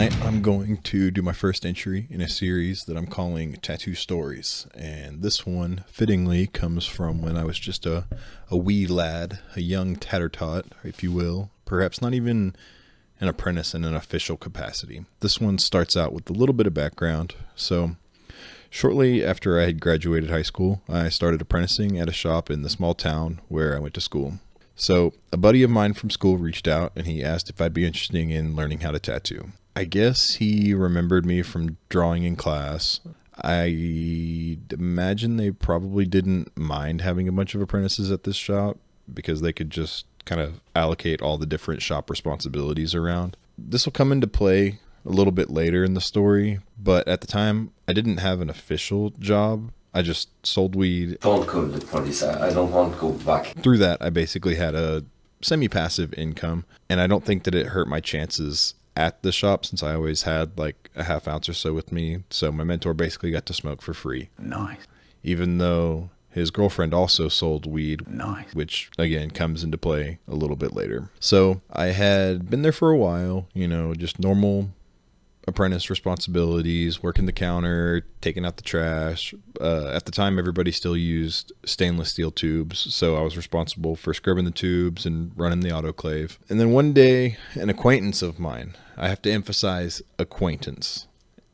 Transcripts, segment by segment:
Tonight I'm going to do my first entry in a series that I'm calling Tattoo Stories, and this one fittingly comes from when I was just a wee lad, a young tatter-tot, if you will, perhaps not even an apprentice in an official capacity. This one starts out with a little bit of background. So shortly after I had graduated high school, I started apprenticing at a shop in the small town where I went to school. So a buddy of mine from school reached out and he asked if I'd be interested in learning how to tattoo. I guess he remembered me from drawing in class. I imagine they probably didn't mind having a bunch of apprentices at this shop because they could just kind of allocate all the different shop responsibilities around. This will come into play a little bit later in the story, but at the time I didn't have an official job. I just sold weed. Don't call the police. I don't want to go back. Through that, I basically had a semi-passive income, and I don't think that it hurt my chances at the shop since I always had like a half ounce or so with me. So my mentor basically got to smoke for free. Nice. Even though his girlfriend also sold weed, Nice. which again comes into play a little bit later. So I had been there for a while, just normal apprentice responsibilities, working the counter, taking out the trash. At the time, everybody still used stainless steel tubes, so I was responsible for scrubbing the tubes and running the autoclave. And then one day, an acquaintance of mine, I have to emphasize acquaintance,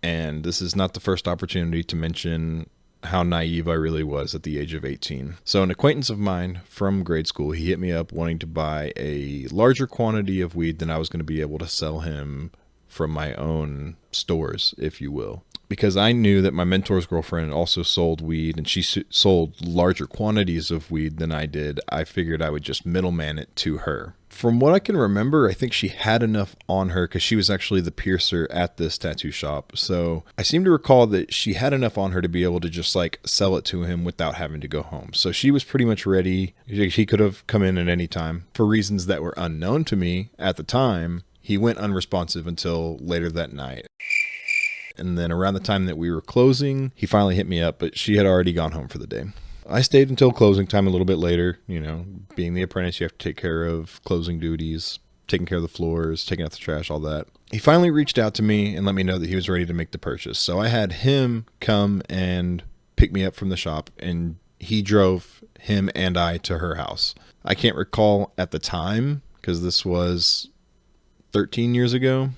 and this is not the first opportunity to mention how naive I really was at the age of 18. So an acquaintance of mine from grade school, he hit me up wanting to buy a larger quantity of weed than I was going to be able to sell him from my own stores, if you will. Because I knew that my mentor's girlfriend also sold weed and she sold larger quantities of weed than I did, I figured I would just middleman it to her. From what I can remember, I think she had enough on her because she was actually the piercer at this tattoo shop. So I seem to recall that she had enough on her to be able to just like sell it to him without having to go home. So she was pretty much ready. She could have come in at any time. For reasons that were unknown to me at the time, he went unresponsive until later that night. And then around the time that we were closing, he finally hit me up, but she had already gone home for the day. I stayed until closing time a little bit later. Being the apprentice, you have to take care of closing duties, taking care of the floors, taking out the trash, all that. He finally reached out to me and let me know that he was ready to make the purchase. So I had him come and pick me up from the shop, and he drove him and I to her house. I can't recall at the time because this was 13 years ago.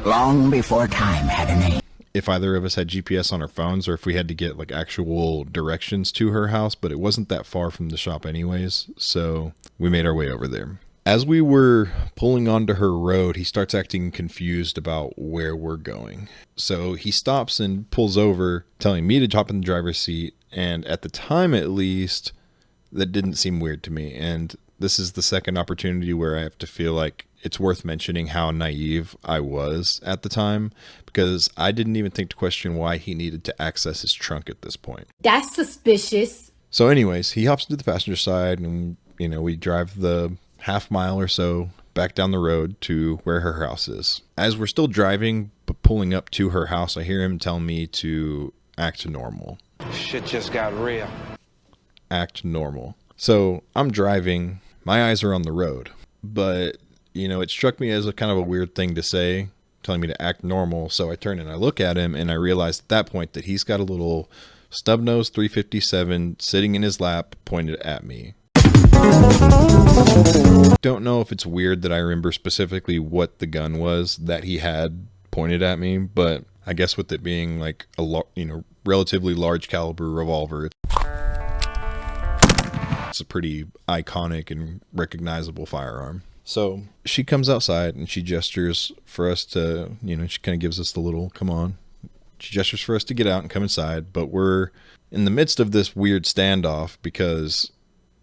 Long before time had a name. If either of us had GPS on our phones or if we had to get like actual directions to her house, but it wasn't that far from the shop anyways, so we made our way over there. As we were pulling onto her road, he starts acting confused about where we're going. So he stops and pulls over, telling me to hop in the driver's seat, and at the time at least, that didn't seem weird to me. And this is the second opportunity where I have to feel like it's worth mentioning how naive I was at the time, because I didn't even think to question why he needed to access his trunk at this point. That's suspicious. So anyways, he hops into the passenger side and, we drive the half mile or so back down the road to where her house is. As we're still driving, but pulling up to her house, I hear him tell me to act normal. Shit just got real. Act normal. So I'm driving, my eyes are on the road, but it struck me as a kind of a weird thing to say, telling me to act normal. So I turn and I look at him and I realized at that point that he's got a little snub-nosed 357 sitting in his lap pointed at me. Don't know if it's weird that I remember specifically what the gun was that he had pointed at me, but I guess with it being like a relatively large caliber revolver, it's a pretty iconic and recognizable firearm. So she comes outside and she gestures for us to, she kind of gives us the little, come on. She gestures for us to get out and come inside, but we're in the midst of this weird standoff because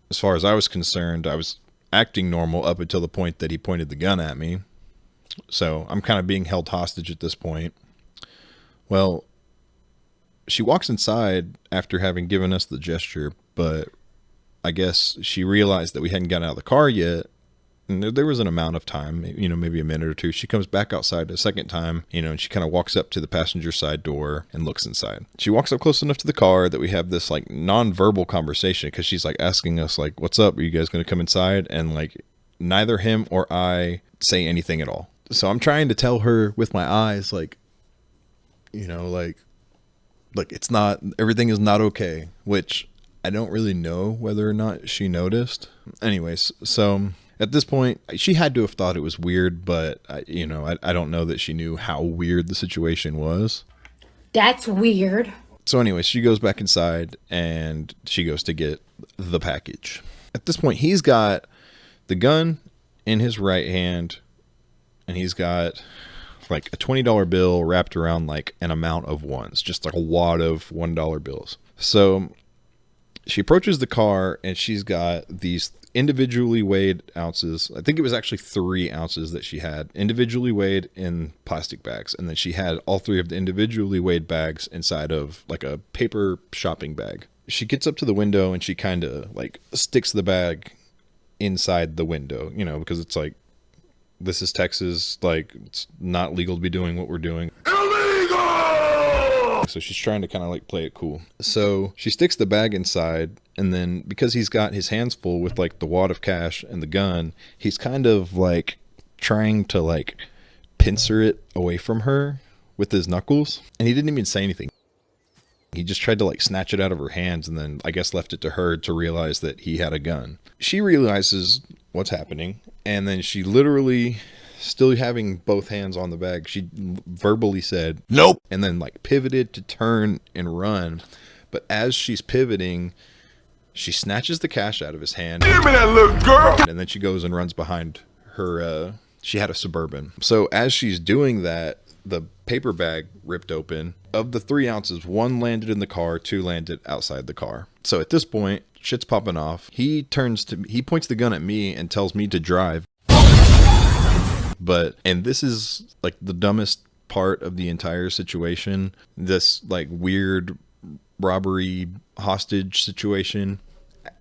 as far as I was concerned, I was acting normal up until the point that he pointed the gun at me. So I'm kind of being held hostage at this point. Well, she walks inside after having given us the gesture, but I guess she realized that we hadn't gotten out of the car yet. And there was an amount of time, maybe a minute or two. She comes back outside a second time, and she kind of walks up to the passenger side door and looks inside. She walks up close enough to the car that we have this like non-verbal conversation because she's like asking us like, what's up? Are you guys going to come inside? And like neither him or I say anything at all. So I'm trying to tell her with my eyes, like, you know, like it's not, everything is not okay, which I don't really know whether or not she noticed. Anyways, so at this point, she had to have thought it was weird, but I don't know that she knew how weird the situation was. That's weird. So anyways, she goes back inside and she goes to get the package. At this point, he's got the gun in his right hand and he's got like a $20 bill wrapped around like an amount of ones, just like a wad of $1 bills. So she approaches the car and she's got these individually weighed ounces. I think it was actually 3 ounces that she had individually weighed in plastic bags. And then she had all 3 of the individually weighed bags inside of like a paper shopping bag. She gets up to the window and she kind of like sticks the bag inside the window, you know, because it's like, this is Texas. Like, it's not legal to be doing what we're doing. Illegal! So she's trying to kind of like play it cool. So she sticks the bag inside, and then because he's got his hands full with like the wad of cash and the gun, he's kind of like trying to like pincer it away from her with his knuckles. And he didn't even say anything. He just tried to like snatch it out of her hands and then I guess left it to her to realize that he had a gun. She realizes what's happening, and then she literally, still having both hands on the bag, she verbally said nope, and then like pivoted to turn and run. But as she's pivoting, she snatches the cash out of his hand. Give me that little girl. And then she goes and runs behind her. She had a Suburban. So as she's doing that, the paper bag ripped open. Of the 3 ounces, 1 landed in the car, 2 landed outside the car. So at this point, shit's popping off. He points the gun at me and tells me to drive. And this is like the dumbest part of the entire situation. This like weird robbery hostage situation.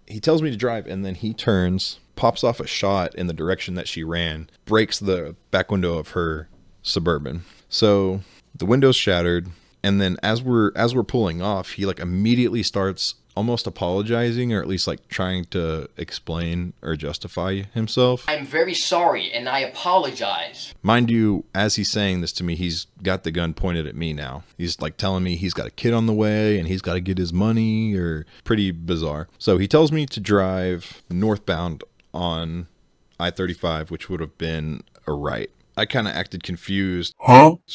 He tells me to drive, and then he turns, pops off a shot in the direction that she ran, breaks the back window of her Suburban. So the window's shattered, and then as we're pulling off, he like immediately starts almost apologizing, or at least like trying to explain or justify himself. I'm very sorry and I apologize. Mind you, as he's saying this to me, he's got the gun pointed at me now. He's like telling me he's got a kid on the way and he's got to get his money, or pretty bizarre. So he tells me to drive northbound on I-35, which would have been a right. I kind of acted confused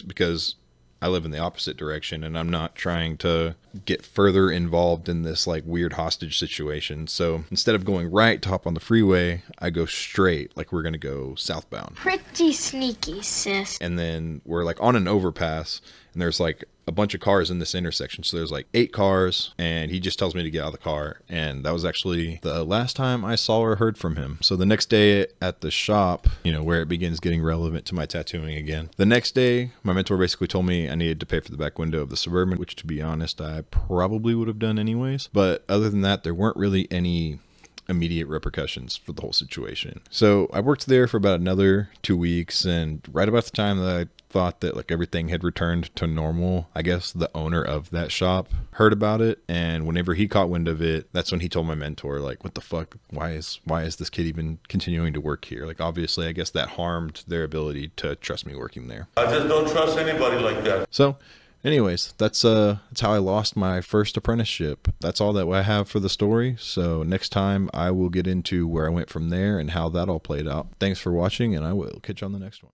because I live in the opposite direction and I'm not trying to get further involved in this like weird hostage situation. So instead of going right to hop on the freeway, I go straight, like we're going to go southbound. Pretty sneaky, sis. And then we're like on an overpass and there's like a bunch of cars in this intersection. So there's like 8 cars and he just tells me to get out of the car. And that was actually the last time I saw or heard from him. So the next day at the shop, you know, where it begins getting relevant to my tattooing again. The next day, my mentor basically told me I needed to pay for the back window of the Suburban, which to be honest, I probably would have done anyways. But other than that, there weren't really any immediate repercussions for the whole situation. So I worked there for about another 2 weeks, and right about the time that I thought that like everything had returned to normal, I guess the owner of that shop heard about it, and whenever he caught wind of it, that's when he told my mentor, like, what the fuck, why is this kid even continuing to work here? Like, obviously I guess that harmed their ability to trust me working there. I just don't trust anybody like that. So anyways, that's how I lost my first apprenticeship. That's all that I have for the story. So next time I will get into where I went from there and how that all played out. Thanks for watching, and I will catch you on the next one.